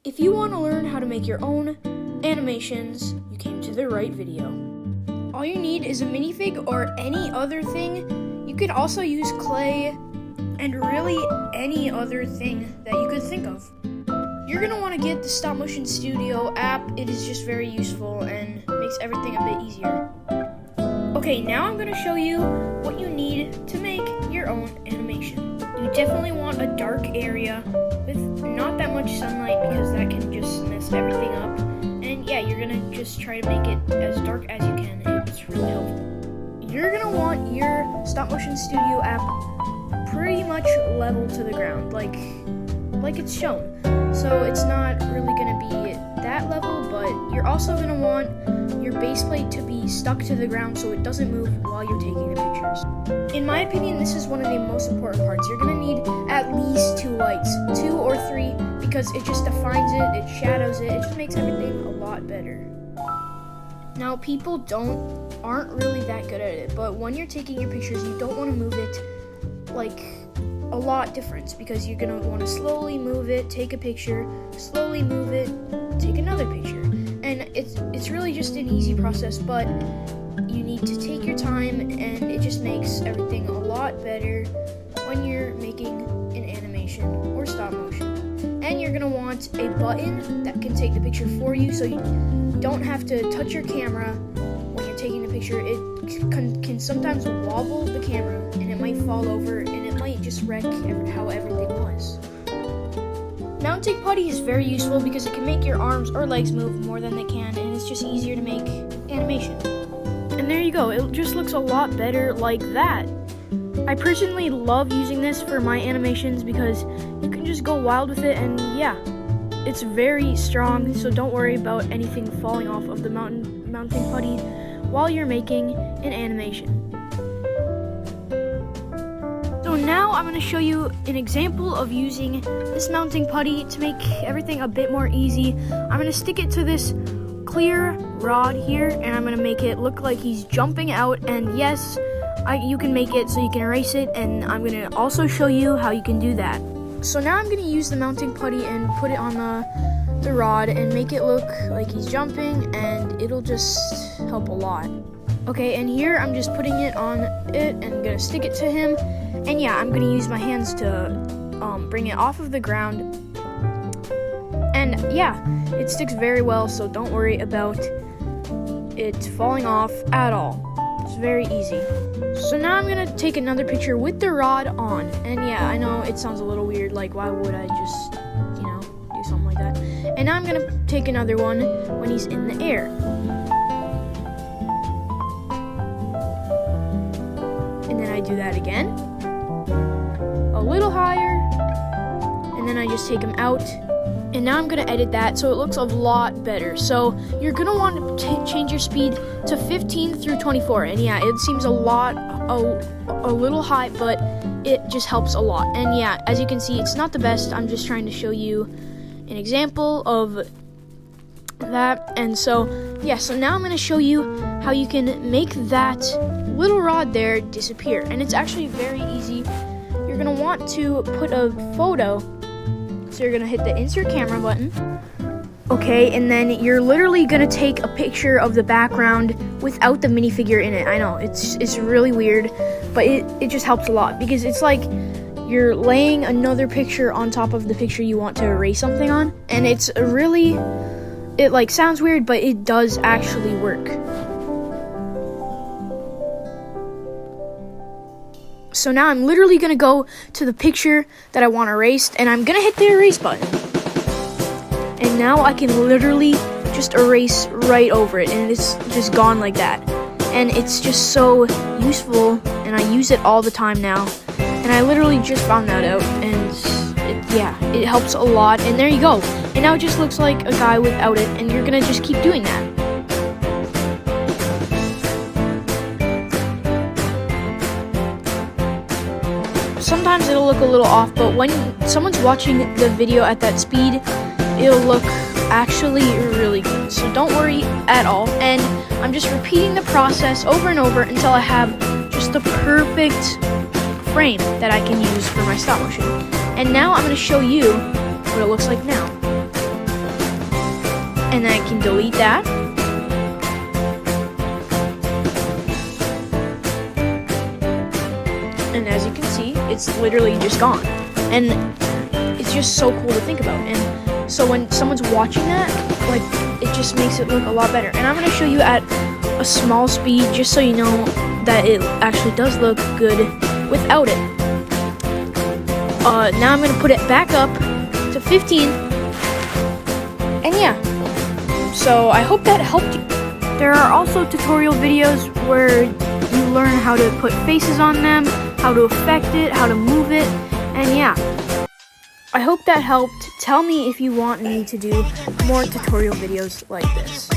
If you want to learn how to make your own animations, you came to the right video. All you need is a minifig or any other thing. You could also use clay and really any other thing that you could think of. You're going to want to get the Stop Motion Studio app. It is just very useful and makes everything a bit easier. Okay, now I'm going to show you what you need to make your own animation. You definitely want a dark area with not that much sunlight because that can just mess everything up. And yeah, you're going to just try to make it as dark as you can, and it's really helpful. You're going to want your Stop Motion Studio app pretty much level to the ground, like it's shown. So it's not really going to be that level, but you're also going to want your base plate to be stuck to the ground so it doesn't move while you're taking the pictures. In my opinion, this is one of the most important parts. You're going to need at least 2 lights, 2 or 3, because it just defines it, it shadows it, it just makes everything a lot better. Now, people aren't really that good at it, but when you're taking your pictures, you don't want to move it like a lot different, because you're going to want to slowly move it, take a picture, slowly move it, take another picture. And it's really just an easy process, but you need to take your time, and it just makes everything a lot better when you're making an animation or stop motion. And you're going to want a button that can take the picture for you, so you don't have to touch your camera when you're taking the picture. It can sometimes wobble the camera, and it might fall over, and it might just wreck how everything was. Mounting putty is very useful because it can make your arms or legs move more than they can, and it's just easier to make animation. And there you go, it just looks a lot better like that. I personally love using this for my animations because you can just go wild with it, and yeah, it's very strong, so don't worry about anything falling off of the mounting putty while you're making an animation. So now I'm going to show you an example of using this mounting putty to make everything a bit more easy. I'm going to stick it to this clear rod here, and I'm going to make it look like he's jumping out, and yes, you can make it so you can erase it, and I'm going to also show you how you can do that. So now I'm going to use the mounting putty and put it on the rod and make it look like he's jumping, and it'll just help a lot. Okay, and here I'm just putting it on it and going to stick it to him. And yeah, I'm going to use my hands to bring it off of the ground. And yeah, it sticks very well, so don't worry about it falling off at all. It's very easy. So now I'm going to take another picture with the rod on. And yeah, I know it sounds a little weird, like why would I just, do something like that. And now I'm going to take another one when he's in the air. And then I do that again. A little higher, and then I just take them out, and now I'm going to edit that so it looks a lot better. So you're going to want to change your speed to 15 through 24, and yeah, it seems a little high, but it just helps a lot. And yeah, as you can see, it's not the best. I'm just trying to show you an example of that. And so yeah, so now I'm going to show you how you can make that little rod there disappear, and it's actually very easy. You're going to want to put a photo, so you're going to hit the insert camera button. Okay, and then you're literally going to take a picture of the background without the minifigure in it. I know, it's really weird, but it just helps a lot, because it's like you're laying another picture on top of the picture you want to erase something on, and it sounds weird, but it does actually work. So now I'm literally going to go to the picture that I want erased, and I'm going to hit the erase button. And now I can literally just erase right over it, and it's just gone like that. And it's just so useful, and I use it all the time now. And I literally just found that out, and it helps a lot. And there you go. And now it just looks like a guy without it, and you're going to just keep doing that. Sometimes it'll look a little off, but when someone's watching the video at that speed, it'll look actually really good. So don't worry at all. And I'm just repeating the process over and over until I have just the perfect frame that I can use for my stop motion. And now I'm going to show you what it looks like now. and I can delete that. And as you can see, it's literally just gone. And it's just so cool to think about. And so when someone's watching that, like, it just makes it look a lot better. And I'm going to show you at a small speed just so you know that it actually does look good without it. Now I'm going to put it back up to 15. And yeah, so I hope that helped you. There are also tutorial videos where you learn how to put faces on them, how to affect it, how to move it, and yeah. I hope that helped. Tell me if you want me to do more tutorial videos like this.